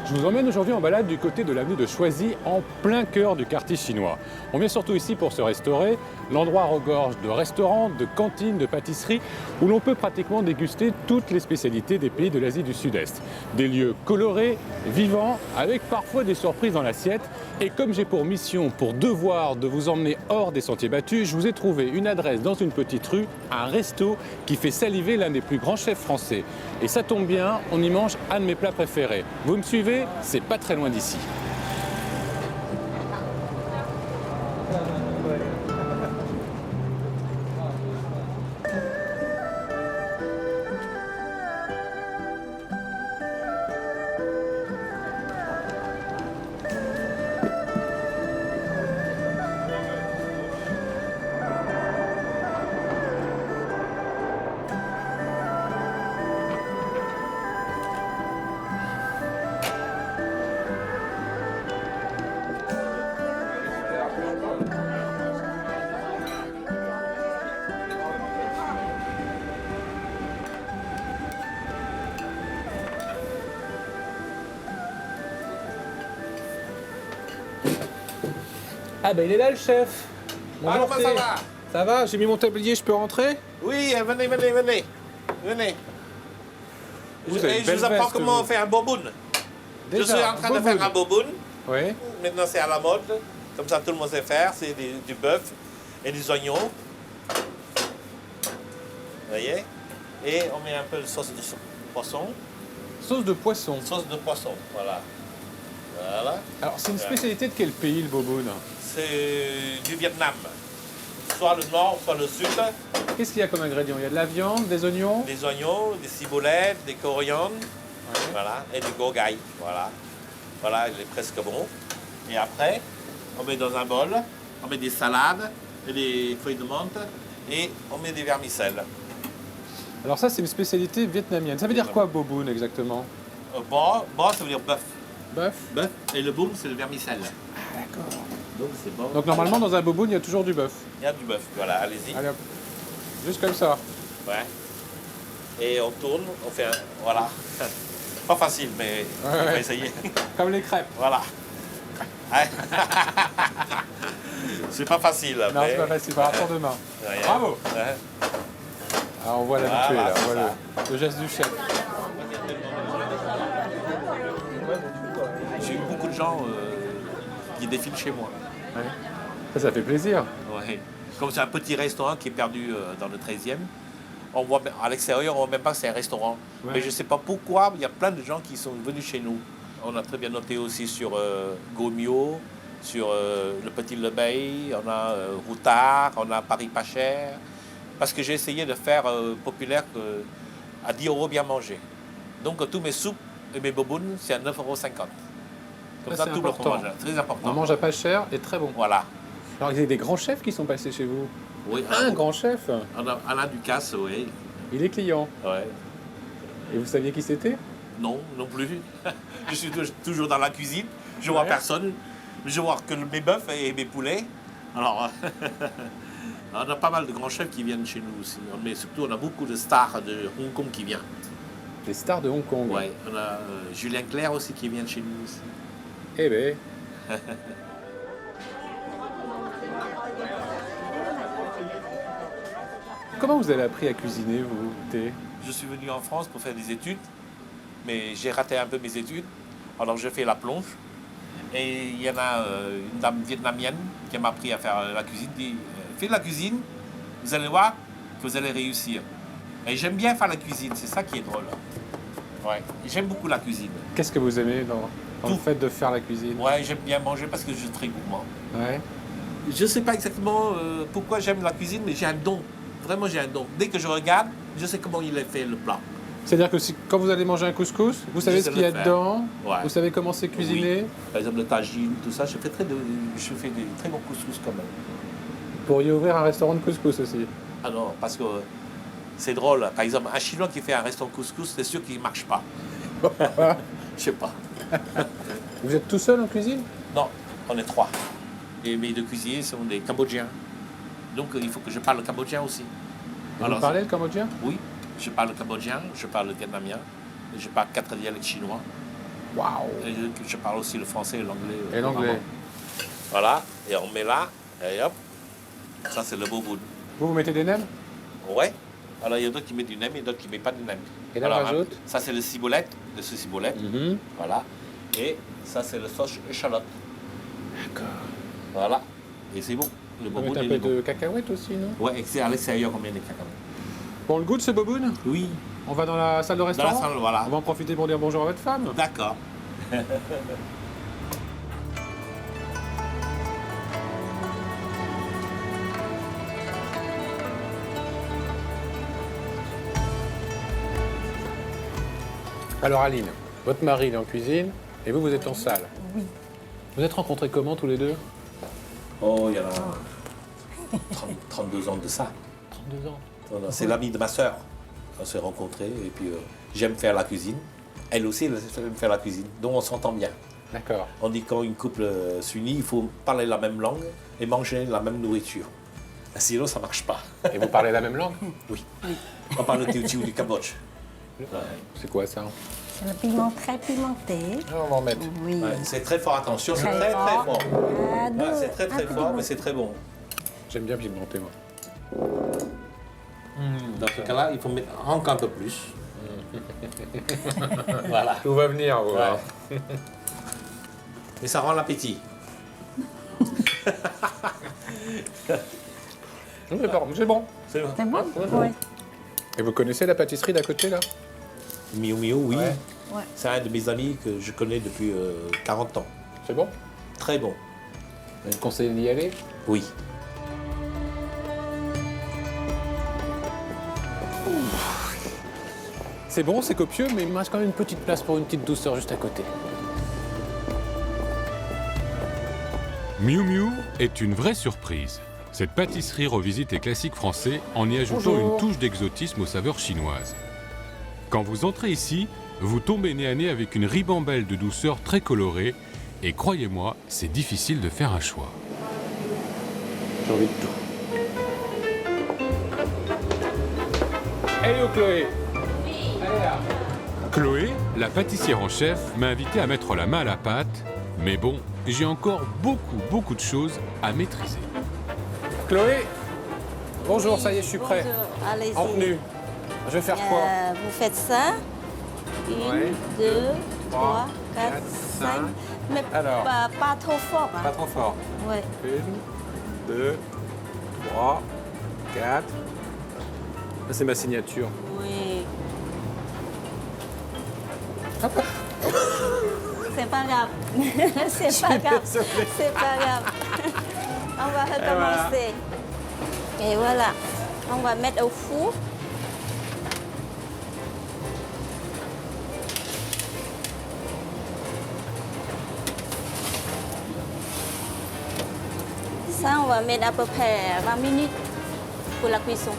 Je vous emmène aujourd'hui en balade du côté de l'avenue de Choisy, en plein cœur du quartier chinois. On vient surtout ici pour se restaurer. L'endroit regorge de restaurants, de cantines, de pâtisseries, où l'on peut pratiquement déguster toutes les spécialités des pays de l'Asie du Sud-Est. Des lieux colorés, vivants, avec parfois des surprises dans l'assiette. Et comme j'ai pour mission, pour devoir de vous emmener hors des sentiers battus, je vous ai trouvé une adresse dans une petite rue, un resto qui fait saliver l'un des plus grands chefs français. Et ça tombe bien, on y mange un de mes plats préférés. Vous me suivez? C'est pas très loin d'ici. Ah ben il est là le chef. Alors, ça va? Ça va? J'ai mis mon tablier, je peux rentrer? Oui, venez, venez, venez. Venez. Vous avez Et une je belle vous apprends veste, comment vous. faire un boboon. Je suis en train de faire un boboon. Oui. Maintenant, c'est à la mode. Comme ça, tout le monde sait faire. C'est du bœuf et des oignons. Vous voyez? Et on met un peu de sauce de poisson. Sauce de poisson. Sauce de poisson, voilà. Voilà. Alors c'est une spécialité de quel pays le boboon? C'est du Vietnam. Soit le nord, soit le sud. Qu'est-ce qu'il y a comme ingrédients? Il y a de la viande, des oignons? Des oignons, des ciboulettes, des coriandres. Ouais. Voilà, et du gogaï, voilà. Voilà, il est presque bon. Et après, on met dans un bol, on met des salades, et des feuilles de menthe, et on met des vermicelles. Alors ça c'est une spécialité vietnamienne. Ça veut dire quoi boboon exactement? Bon, ça veut dire bœuf. Bœuf? Bœuf, et le boum, c'est le vermicelle. Ah d'accord. Donc c'est bon. Donc normalement dans un boboon il y a toujours du bœuf. Il y a du bœuf, voilà, allez-y. Allez hop. Juste comme ça. Ouais. Et on tourne, on fait un... Voilà. Pas facile, mais on va Ouais. essayer. Comme les crêpes. Voilà. Ouais. C'est pas facile. Non, mais... c'est pas facile, par rapport de main. Rien. Bravo. Ouais. Ah, on voit l'habitué Voilà, là, on c'est voit ça. le geste du chef. J'ai eu beaucoup de gens qui défilent chez moi. Ouais. Ça fait plaisir. Ouais. Comme c'est un petit restaurant qui est perdu dans le 13e, on voit, à l'extérieur, on ne voit même pas que c'est un restaurant. Ouais. Mais je ne sais pas pourquoi, il y a plein de gens qui sont venus chez nous. On a très bien noté aussi sur Gomio, sur le Petit Lebeil, on a Routard, on a Paris pas cher. Parce que j'ai essayé de faire populaire à 10 € bien manger. Donc tous mes soupes et mes bobounes, c'est à 9,50 €. Comme Ça, ça, c'est tout le monde important. mange. Très important. On mange à pas cher et très bon. Voilà. Alors il y a des grands chefs qui sont passés chez vous. Oui, Un grand chef. On a Alain Ducasse, oui. Il est client. Ouais. Et vous saviez qui c'était? Non, non plus. Je suis toujours dans la cuisine. Je vois Ouais. personne. Je vois que mes bœufs et mes poulets. Alors, on a pas mal de grands chefs qui viennent chez nous aussi. Mais surtout, on a beaucoup de stars de Hong Kong qui viennent. Des stars de Hong Kong. Ouais. On a Julien Clerc aussi qui vient chez nous aussi. Eh ben. Comment vous avez appris à cuisiner, vous, Thé? Je suis venu en France pour faire des études, mais j'ai raté un peu mes études. Alors, j'ai fait la plonge. Et il y en a une dame vietnamienne qui m'a appris à faire la cuisine. Elle dit, faites la cuisine, vous allez voir que vous allez réussir. Et j'aime bien faire la cuisine, c'est ça qui est drôle. Ouais, j'aime beaucoup la cuisine. Qu'est-ce que vous aimez dans le Tout. fait de faire la cuisine? Ouais, j'aime bien manger parce que je suis très gourmand. Ouais. Je ne sais pas exactement pourquoi j'aime la cuisine, mais j'ai un don. Vraiment, j'ai un don. Dès que je regarde, je sais comment il est fait le plat. C'est-à-dire que quand vous allez manger un couscous, vous savez sais ce qu'il y a le faire. dedans, Ouais. vous savez comment c'est cuisiné. Oui. Par exemple, le tagine, tout ça, je fais des très bons couscous quand même. Vous pourriez ouvrir un restaurant de couscous aussi. Ah non, parce que c'est drôle. Par exemple, un Chinois qui fait un restaurant couscous, c'est sûr qu'il ne marche pas. Je sais pas. Vous êtes tout seul en cuisine? Non, on est 3. Et mes 2 cuisiniers sont des Cambodgiens. Donc il faut que je parle cambodgien aussi. Et vous parlez le cambodgien? Oui, je parle cambodgien, je parle vietnamien, et je parle 4 dialectes chinois. Waouh! Et je parle aussi le français et l'anglais. Et l'anglais. Voilà, et on met là, et hop, ça c'est le boboon. Vous mettez des nems? Ouais. Alors il y a d'autres qui mettent du nem et d'autres qui ne mettent pas du nem. Et là, on Alors, rajoute? ça c'est le ciboulette, le sauce ciboulette. Voilà. Et ça c'est le sauce échalote. D'accord. Voilà. Et c'est bon. Le On boboon met un il peu est bon. de cacahuètes aussi, non? Ouais, et c'est à l'extérieur qu'on met les cacahuètes. Bon, le goût de ce boboon? Oui. On va dans la salle de Dans restaurant? la salle, voilà. On va en profiter pour dire bonjour à votre femme. D'accord. Alors Aline, votre mari il est en cuisine et vous, vous êtes en salle. Oui. Vous êtes rencontrés comment tous les deux? Oh, il y en a 32 ans de ça. 32 ans. Voilà, c'est l'ami de ma sœur. On s'est rencontrés et puis j'aime faire la cuisine. Elle aussi, elle aime faire la cuisine. Donc on s'entend bien. D'accord. On dit quand une couple s'unit, il faut parler la même langue et manger la même nourriture. Sinon, ça ne marche pas. Et vous parlez la même langue? Oui. On parle le teochew du Cambodge. Ouais. C'est quoi ça? C'est le piment très pimenté. Ah, on va en mettre. Oui. Ouais, c'est très fort, attention, c'est Très très fort. fort. Ah, Ouais, c'est très un peu fort, de- mais c'est très bon. J'aime bien pimenter moi. Dans ce cas-là, il faut mettre encore un peu plus. Voilà. Tout va venir, ouais. Ouais. Mais ça rend l'appétit. C'est bon. C'est bon. C'est bon. C'est bon? Oui. Et vous connaissez la pâtisserie d'à côté là? Miu Miu, oui. Ouais. Ouais. C'est un de mes amis que je connais depuis 40 ans. C'est bon? Très bon. Vous me conseillez d'y aller? Oui. C'est bon, c'est copieux, mais il me reste quand même une petite place pour une petite douceur juste à côté. Miu Miu est une vraie surprise. Cette pâtisserie revisite les classiques français en y ajoutant Bonjour. une touche d'exotisme aux saveurs chinoises. Quand vous entrez ici, vous tombez nez à nez avec une ribambelle de douceur très colorée et croyez-moi, c'est difficile de faire un choix. J'ai envie de tout. Hello Chloé! Allez là! Chloé, la pâtissière en chef, m'a invité à mettre la main à la pâte, mais bon, j'ai encore beaucoup de choses à maîtriser. Chloé! Bonjour, ça y est, je suis prêt. Bonjour, allez-y. En tenue. Je vais faire quoi? Vous faites ça. Une, Ouais. deux, trois, quatre, quatre, cinq. cinq. Mais Alors. pas trop fort. Hein. Pas trop fort. Ouais. 1, 2, 3, 4. Là, c'est ma signature. Oui. C'est pas grave. C'est pas grave. désolé. C'est pas grave. On va recommencer. Et voilà. On va mettre au four. Ça, on va mettre à peu près 20 minutes pour la cuisson.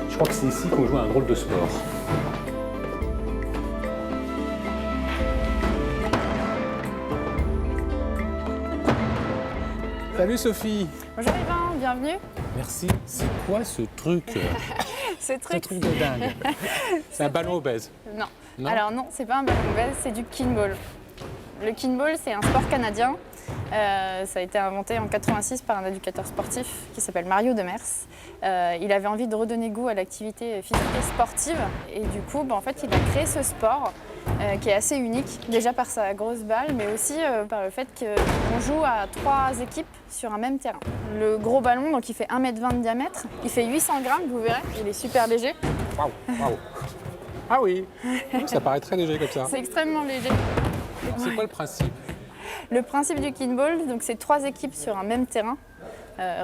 Je crois que c'est ici qu'on joue à un drôle de sport. Salut Sophie! Bonjour Yvan, bienvenue. Merci. C'est quoi ce truc? Ce Ce truc, truc de dingue. C'est un ballon obèse. non. Non. Alors non, c'est pas un ballon obèse, c'est du kinball. Le kinball, c'est un sport canadien. Ça a été inventé en 86 par un éducateur sportif qui s'appelle Mario Demers. Il avait envie de redonner goût à l'activité physique et sportive. Et du coup, en fait, il a créé ce sport qui est assez unique, déjà par sa grosse balle, mais aussi par le fait qu'on joue à 3 équipes sur un même terrain. Le gros ballon, donc il fait 1,20 m de diamètre, il fait 800 grammes, vous verrez, il est super léger. Waouh, waouh. Ah oui, ça paraît très léger comme ça. C'est extrêmement léger. C'est quoi le principe? Le principe du kinball, donc c'est 3 équipes sur un même terrain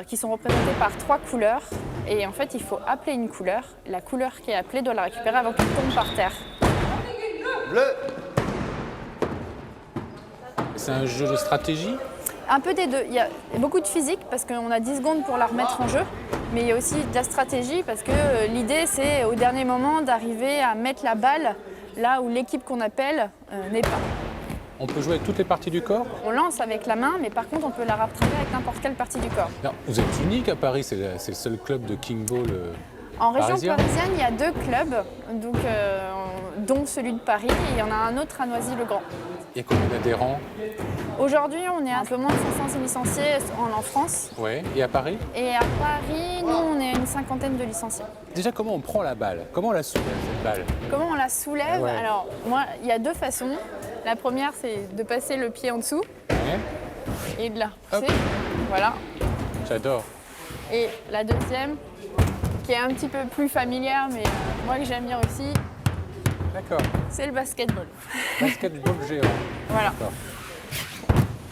qui sont représentées par 3 couleurs. Et en fait, il faut appeler une couleur. La couleur qui est appelée doit la récupérer avant qu'elle tombe par terre. Bleu. C'est un jeu de stratégie? Un peu des deux. Il y a beaucoup de physique parce qu'on a 10 secondes pour la remettre en jeu, mais il y a aussi de la stratégie parce que l'idée c'est au dernier moment d'arriver à mettre la balle là où l'équipe qu'on appelle n'est pas. On peut jouer avec toutes les parties du corps? On lance avec la main, mais par contre on peut la rattraper avec n'importe quelle partie du corps. Non, vous êtes unique à Paris, c'est le seul club de Kingball En région parisien. parisienne, il y a 2 clubs, donc, dont celui de Paris, et il y en a un autre à Noisy-le-Grand. Il y a combien d'adhérents? Aujourd'hui, on est un peu moins de 500 licenciés en France. Ouais. Et à Paris? Et à Paris, nous, on est une 50aine de licenciés. Déjà, comment on prend la balle? Comment on la soulève, cette balle? Comment on la soulève? Ouais. Alors, moi, il y a 2 façons. La première, c'est de passer le pied en dessous Ouais. et de la repousser. Hop. Voilà. J'adore. Et la deuxième, qui est un petit peu plus familière, mais moi que j'aime bien aussi, D'accord. c'est le basketball. Basketball géant. Voilà. D'accord.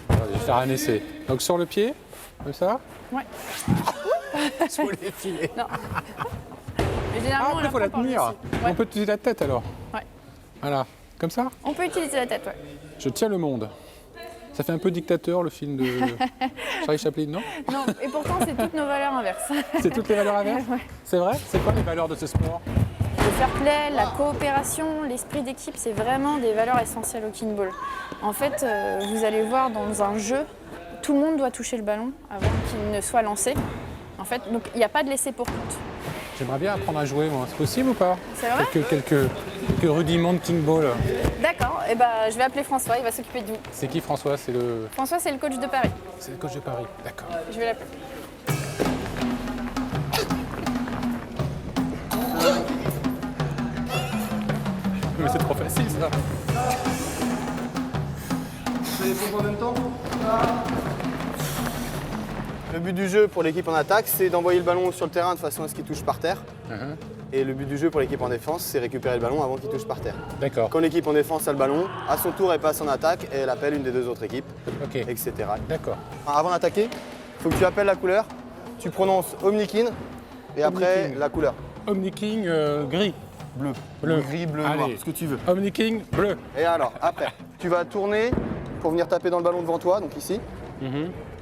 Je vais faire un essai. Donc sur le pied, comme ça? Ouais. Sous les filets. Non. Mais généralement, on après, il faut la prend par le tenir. dessus. Ouais. On peut utiliser la tête alors? Ouais. Voilà. Comme ça? On peut utiliser la tête, ouais. Je tiens le monde. Ça fait un peu dictateur, le film de Charlie Chaplin, non? Non, et pourtant, c'est toutes nos valeurs inverses. C'est toutes les valeurs inverses? Ouais. C'est vrai? C'est quoi les valeurs de ce sport? Le fair play, la coopération, l'esprit d'équipe, c'est vraiment des valeurs essentielles au kinball. En fait, vous allez voir dans un jeu, tout le monde doit toucher le ballon avant qu'il ne soit lancé. En fait, donc il n'y a pas de laisser pour compte. J'aimerais bien apprendre à jouer, moi. C'est possible ou pas? C'est vrai? Quelques rudiments de Kingball. D'accord, et je vais appeler François, il va s'occuper de vous. C'est qui François? C'est le François, c'est le coach de Paris. coach de Paris. D'accord. Je vais l'appeler. Mais c'est trop facile ça. Vous allez pour combien de temps? Le but du jeu pour l'équipe en attaque, c'est d'envoyer le ballon sur le terrain de façon à ce qu'il touche par terre. Et le but du jeu pour l'équipe en défense, c'est récupérer le ballon avant qu'il touche par terre. D'accord. Quand l'équipe en défense a le ballon, à son tour, elle passe en attaque et elle appelle une des 2 autres équipes, Ok. etc. D'accord. Avant d'attaquer, il faut que tu appelles la couleur. Tu prononces Omnikin et après Omnikin. la couleur. Omni King gris. Bleu. Bleu. Gris, bleu, Allez. noir, ce que tu veux. Omni King bleu. Et alors, après, tu vas tourner pour venir taper dans le ballon devant toi, donc ici.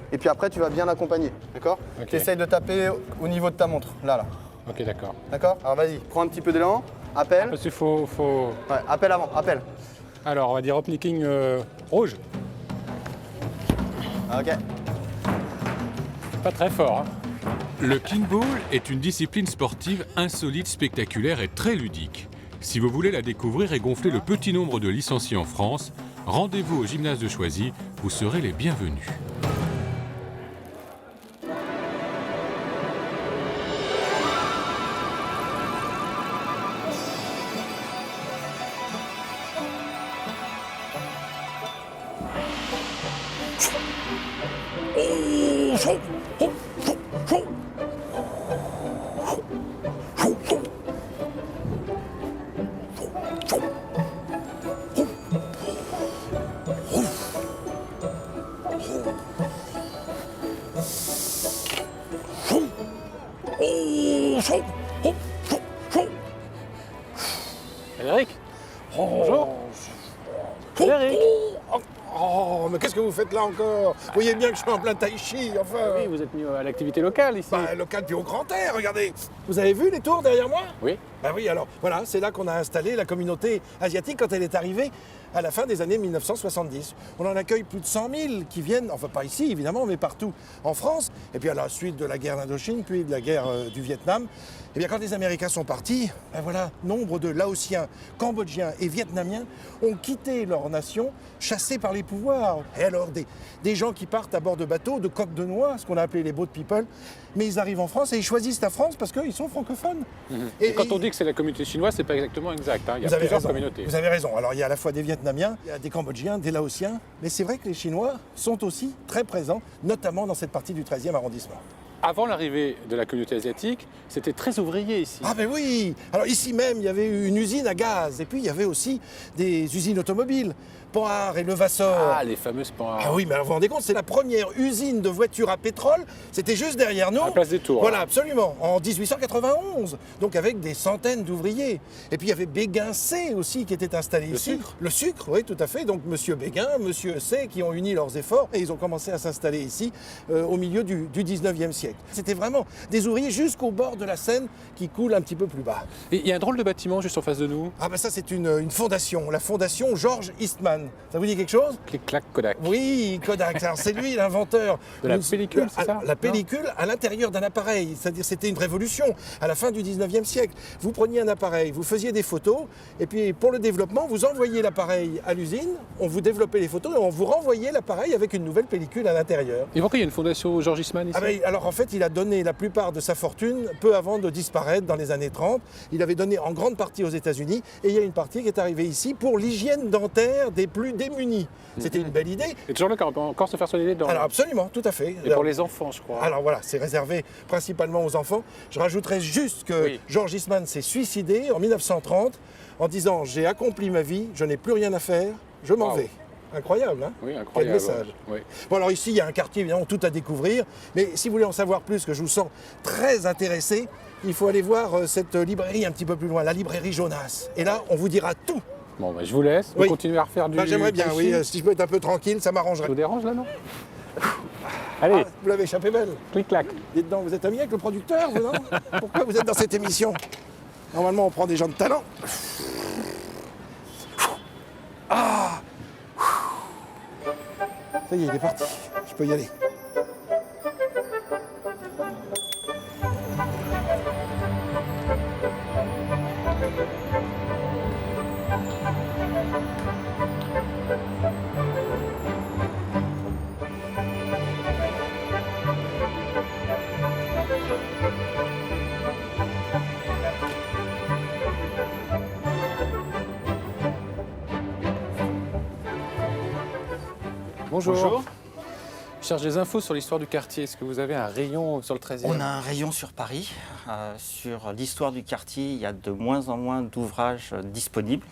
Et puis après, tu vas bien l'accompagner, d'accord? Ok. Tu essayes de taper au niveau de ta montre, là. Ok, d'accord. D'accord? Alors vas-y, prends un petit peu d'élan, appelle. Parce qu'il faut. Ouais, appelle avant, appelle. Alors, on va dire Omni King rouge. Ok. Pas très fort. Hein. Le kinball est une discipline sportive insolite, spectaculaire et très ludique. Si vous voulez la découvrir et gonfler le petit nombre de licenciés en France, rendez-vous au gymnase de Choisy, vous serez les bienvenus. Frédéric. Bonjour. Frédéric. Oh, mais qu'est-ce que vous faites là encore? Vous voyez bien que je suis en plein tai chi, enfin. Oui, vous êtes mis à l'activité locale ici. Bah, local puis au grand air, regardez. Vous avez vu les tours derrière moi? Oui. Bah oui, alors voilà, c'est là qu'on a installé la communauté asiatique quand elle est arrivée à la fin des années 1970. On en accueille plus de 100 000 qui viennent, enfin pas ici évidemment, mais partout en France. Et puis à la suite de la guerre d'Indochine, puis de la guerre du Vietnam, eh bien quand les Américains sont partis, ben voilà, nombre de Laotiens, Cambodgiens et Vietnamiens ont quitté leur nation, chassés par les pouvoirs. Et alors des gens qui partent à bord de bateaux, de coques de noix, ce qu'on a appelé les boat people, mais ils arrivent en France et ils choisissent la France parce qu'ils sont francophones. Et quand on dit que c'est la communauté chinoise, c'est pas exactement exact. Hein. Il y a Vous avez plusieurs raison. communautés. Vous avez raison. Alors il y a à la fois des Vietnamiens, il y a des Cambodgiens, des Laotiens, mais c'est vrai que les Chinois sont aussi très présents, notamment dans cette partie du 13e arrondissement. avant l'arrivée de la communauté asiatique, c'était très ouvrier ici. Ah ben oui. Alors ici même, il y avait une usine à gaz et puis il y avait aussi des usines automobiles. Panhard et Levasseur. Ah, les fameuses Panhard. Ah oui, mais alors, vous vous rendez compte, c'est la première usine de voitures à pétrole. C'était juste derrière nous. À Place des Tours. Voilà, là. absolument. En 1891. Donc avec des centaines d'ouvriers. Et puis il y avait Béguin C aussi qui était installé ici. Sucre. Le sucre, oui, tout à fait. Donc Monsieur Béguin, Monsieur C qui ont uni leurs efforts et ils ont commencé à s'installer ici au milieu du 19e siècle. C'était vraiment des ouvriers jusqu'au bord de la Seine qui coule un petit peu plus bas. Et il y a un drôle de bâtiment juste en face de nous. Ah ben ça c'est une fondation, la fondation George Eastman. Ça vous dit quelque chose? Clic-clac Kodak. Oui, Kodak. Alors, c'est lui l'inventeur. De la pellicule, c'est ça? La pellicule à l'intérieur d'un appareil. C'est-à-dire c'était une révolution à la fin du 19e siècle. Vous preniez un appareil, vous faisiez des photos, et puis pour le développement, vous envoyiez l'appareil à l'usine, on vous développait les photos et on vous renvoyait l'appareil avec une nouvelle pellicule à l'intérieur. Et pourquoi il y a une fondation George Eastman ici? Ah ben, alors en fait, il a donné la plupart de sa fortune peu avant de disparaître dans les années 30. Il avait donné en grande partie aux États-Unis et il y a une partie qui est arrivée ici pour l'hygiène dentaire des plus démunis. C'était une belle idée. Et toujours là qu'on peut encore se faire soigner les dents. Alors absolument, tout à fait. Et pour les enfants, je crois. Alors voilà, c'est réservé principalement aux enfants. Je rajouterais juste que Oui. George Eastman s'est suicidé en 1930 en disant « J'ai accompli ma vie, je n'ai plus rien à faire, je m'en Wow. vais ». Incroyable, hein? Oui, Quel incroyable. message. Oui. Bon alors ici, il y a un quartier évidemment tout à découvrir, mais si vous voulez en savoir plus, que je vous sens très intéressé, il faut aller voir cette librairie un petit peu plus loin, la librairie Jonas. Et là, on vous dira tout. Bon, bah, je vous laisse. Vous Oui. continuez à refaire du. Bah, j'aimerais bien, tai oui, chi. si je peux être un peu tranquille, ça Ça m'arrangerait. vous dérange là, non? Allez, Ah, vous l'avez échappé belle. clic-clac. Dites donc, vous êtes ami avec le producteur, vous, non? Pourquoi vous êtes dans cette émission? Normalement, on prend des gens de talent. Ah! Ça y est, il est parti. Je peux y aller. Bonjour. Bonjour. Je cherche des infos sur l'histoire du quartier. Est-ce que vous avez un rayon sur le 13e? On a un rayon sur Paris. Sur l'histoire du quartier, il y a de moins en moins d'ouvrages disponibles.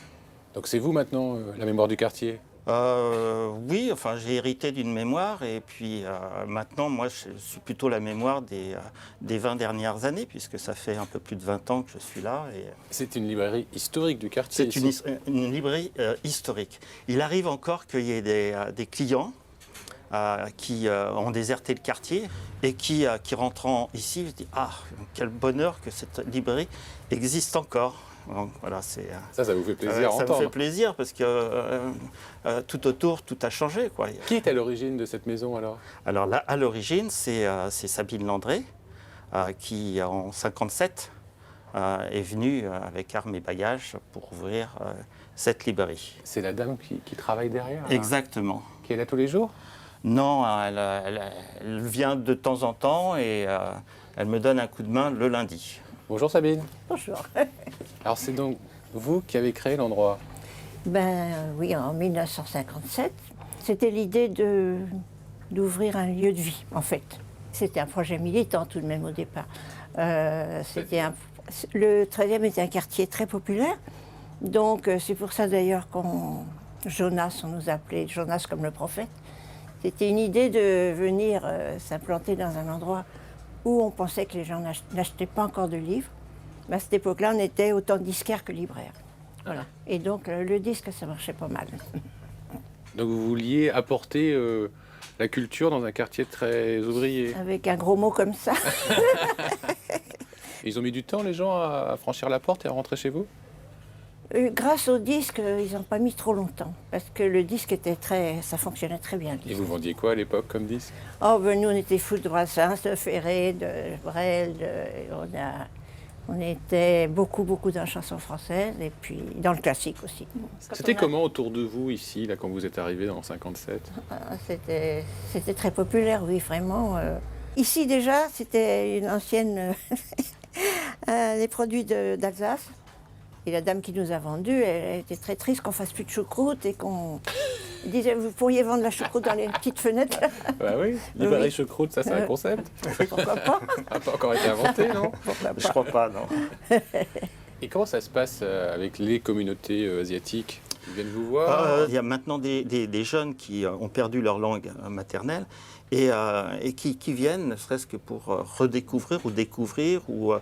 Donc c'est vous maintenant, la mémoire du quartier? Oui, enfin j'ai hérité d'une mémoire et puis maintenant moi je suis plutôt la mémoire des 20 dernières années puisque ça fait un peu plus de 20 ans que je suis là. Et C'est une librairie historique du quartier. c'est ici. une librairie historique. Il arrive encore qu'il y ait des clients qui ont déserté le quartier et qui rentrant ici, se disent « Ah, quel bonheur que cette librairie existe encore !» Donc, voilà, c'est... Ça vous fait plaisir à ça me entendre. fait plaisir parce que tout autour, tout a changé, quoi. Qui est à l'origine de cette maison alors? Alors là, à l'origine, c'est Sabine Landré qui, en 1957, est venue avec armes et bagages pour ouvrir cette librairie. C'est la dame qui travaille derrière là, Exactement. qui est là tous les jours? Non, elle vient de temps en temps et elle me donne un coup de main le lundi. Bonjour Sabine. Bonjour. Alors c'est donc vous qui avez créé l'endroit? Oui, en 1957. C'était l'idée d'ouvrir un lieu de vie, en fait. C'était un projet militant tout de même au départ. Le 13e était un quartier très populaire. Donc c'est pour ça d'ailleurs Jonas, on nous appelait Jonas comme le prophète. C'était une idée de venir s'implanter dans un endroit où on pensait que les gens n'achetaient pas encore de livres. Mais à cette époque-là, on était autant disquaires que libraires. Voilà. Et donc, le disque, ça marchait pas mal. Donc vous vouliez apporter la culture dans un quartier très ouvrier. Avec un gros mot comme ça. Ils ont mis du temps, les gens, à franchir la porte et à rentrer chez vous? Grâce au disque, ils n'ont pas mis trop longtemps. Parce que le disque ça fonctionnait très bien. Et vous vendiez quoi à l'époque comme disque? Oh, ben nous, on était fous de Brassens, de Ferré, de Brel. On était beaucoup dans la chanson française et puis dans le classique aussi. C'était comment autour de vous ici, là, quand vous êtes arrivé en 57? C'était très populaire, oui, vraiment. Ici, déjà, c'était une ancienne... les produits d'Alsace. Et la dame qui nous a vendu, elle était très triste qu'on fasse plus de choucroute et Il disait, vous pourriez vendre la choucroute dans les petites fenêtres. Bah oui, librairie Oui. choucroute, ça c'est un concept. Pourquoi pas? Ça n'a pas encore été inventé, non? Je crois pas, non. Et comment ça se passe avec les communautés asiatiques? Ils viennent vous voir? Il y a maintenant des jeunes qui ont perdu leur langue maternelle et qui viennent, ne serait-ce que pour redécouvrir ou découvrir ou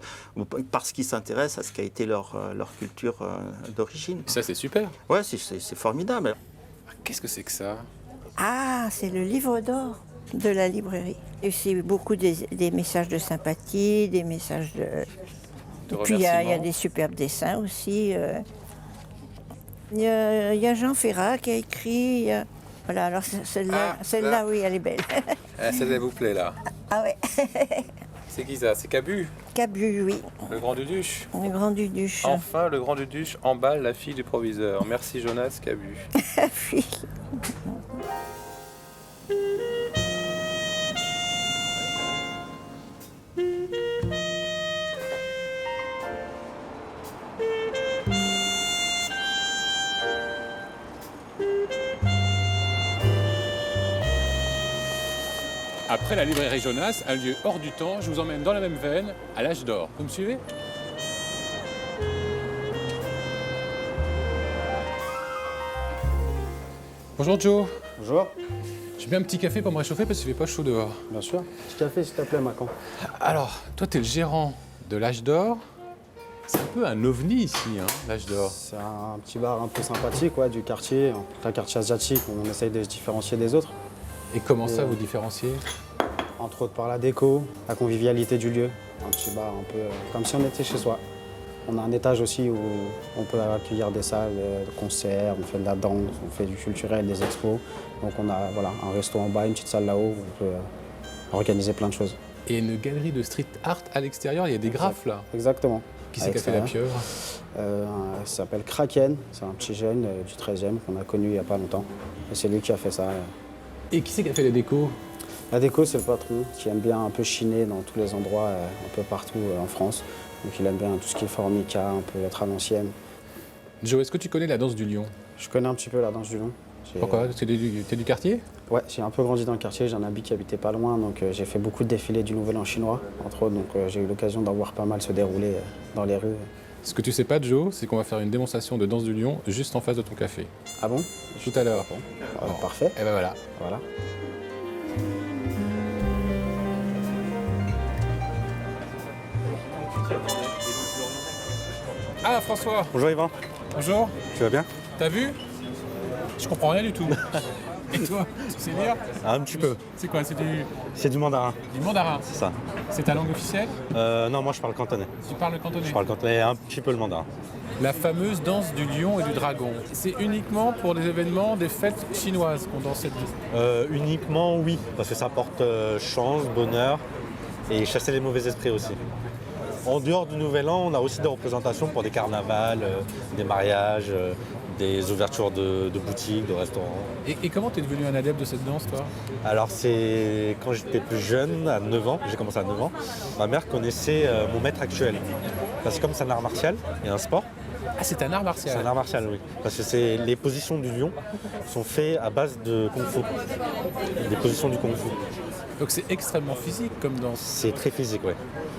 parce qu'ils s'intéressent à ce qu'a été leur culture d'origine. Ça c'est super. Ouais, c'est formidable. Qu'est-ce que c'est que ça? Ah, c'est le livre d'or de la librairie. Et c'est beaucoup des messages de sympathie, des messages de... De Puis il y a remerciements. des superbes dessins aussi. Il y a Jean Ferrat qui a écrit. Voilà, alors celle-là, là. oui, elle est belle. Ah, celle-là vous plaît là. Ah ouais, C'est qui ça? C'est Cabu, Cabu, oui, le grand Duduche. le grand Duduche. Enfin, le grand Duduche emballe la fille du proviseur. Merci Jonas Cabu. Oui. Après la librairie Jonas, un lieu hors du temps, je vous emmène dans la même veine, à l'âge d'or. Vous me suivez? Bonjour Joe. Bonjour, J'ai bien un petit café pour me réchauffer parce qu'il fait pas chaud dehors. bien sûr. Petit café s'il te plaît, Macan. Alors, toi t'es le gérant de l'âge d'or. C'est un peu un ovni ici, hein, l'âge d'or. C'est un petit bar un peu sympathique, ouais, du quartier, un quartier asiatique où on essaye de se différencier des autres. Et comment ça vous différenciez? Entre autres par la déco, la convivialité du lieu. Un petit bar un peu comme si on était chez soi. On a un étage aussi où on peut accueillir des salles de concerts, on fait de la danse, on fait du culturel, des expos. Donc on a voilà, un resto en bas, une petite salle là-haut où on peut organiser plein de choses. Et une galerie de street art à l'extérieur, il y a des graphes là. Exactement. Qui c'est qui a fait la pieuvre? Il s'appelle Kraken, c'est un petit jeune du 13e qu'on a connu il n'y a pas longtemps. Et c'est lui qui a fait ça. Et qui c'est qui a fait les décos? La déco, c'est le patron qui aime bien un peu chiner dans tous les endroits, un peu partout en France. Donc il aime bien tout ce qui est formica, un peu être à l'ancienne. Joe, est-ce que tu connais la danse du lion? Je connais un petit peu la danse du lion. Pourquoi? T'es du quartier? Ouais, j'ai un peu grandi dans le quartier, j'ai un ami qui habitait pas loin, donc j'ai fait beaucoup de défilés du Nouvel An chinois, entre autres, donc j'ai eu l'occasion d'en voir pas mal se dérouler dans les rues. Ce que tu sais pas, Joe, c'est qu'on va faire une démonstration de danse du lion juste en face de ton café. Ah bon? Tout à l'heure. Parfait, Et ben voilà. voilà. Ah, François. Bonjour Yvan, Bonjour. tu vas bien? T'as vu? Je comprends rien du tout. Et toi, tu sais lire? Un petit peu. C'est quoi? C'est C'est du mandarin, du mandarin. c'est ça. C'est ta langue officielle? Non, moi je parle cantonais. Tu parles le cantonais? Je parle cantonais et un petit peu le mandarin. La fameuse danse du lion et du dragon. C'est uniquement pour des événements, des fêtes chinoises qu'on danse cette danse. Uniquement oui, parce que ça apporte chance, bonheur et chasser les mauvais esprits aussi. En dehors du Nouvel An, on a aussi des représentations pour des carnavals, des mariages, des ouvertures de boutiques, de restaurants. Et comment t'es devenu un adepte de cette danse, toi? Alors c'est quand j'étais plus jeune, à 9 ans, j'ai commencé à 9 ans, ma mère connaissait mon maître actuel. Parce que comme c'est un art martial et un sport, Ah, c'est un art martial. c'est un art martial, oui. Parce que les positions du lion sont faites à base de kung-fu. Des positions du kung-fu. Donc c'est extrêmement physique comme danse. C'est très physique, oui.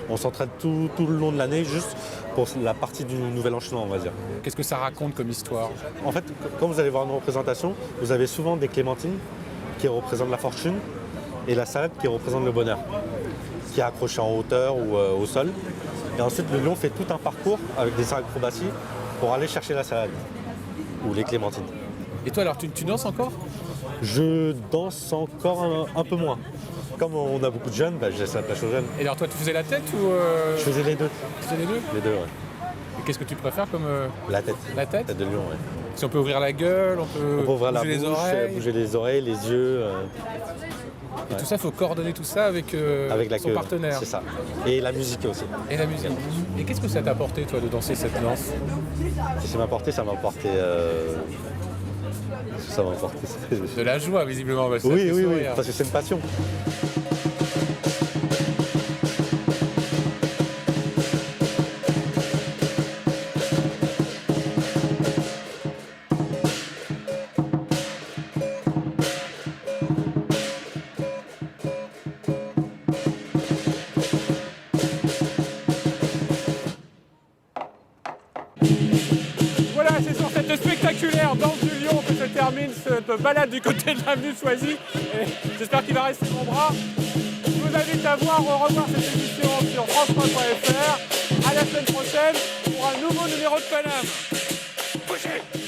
On s'entraîne tout le long de l'année, juste pour la partie du Nouvel An chinois, on va dire. Qu'est-ce que ça raconte comme histoire? En fait, quand vous allez voir nos représentations, vous avez souvent des clémentines qui représentent la fortune et la salade qui représente le bonheur, qui est accrochée en hauteur ou au sol. Et ensuite, le lion fait tout un parcours avec des acrobaties pour aller chercher la salade ou les clémentines. Et toi alors, tu danses encore? Je danse encore un peu moins. Comme on a beaucoup de jeunes, je laisse la place aux jeunes. Et alors toi, tu faisais la tête ou Je faisais les deux. tu faisais les deux? Les deux, ouais. Et qu'est-ce que tu préfères comme La tête. la tête? Tête de lion, ouais. Si on peut ouvrir la gueule, on peut, On peut ouvrir la bouger bouche, les oreilles. bouger les oreilles, les yeux, Et tout ça, il faut coordonner tout ça avec, avec la son queue. partenaire. C'est ça. Et la musique aussi. Et la musique. Et qu'est-ce que ça t'a apporté, toi, de danser cette danse? Si ça m'a apporté, ça m'a apporté. Ça m'a apporté. De la joie, visiblement. Bah, ça Oui, fait oui, oui, sourire. parce que c'est une passion. termine cette balade du côté de l'avenue de Choisy. J'espère qu'il va rester mon bras. Je vous invite à revoir cette émission sur france3.fr. À la semaine prochaine pour un nouveau numéro de Paname. Bougez!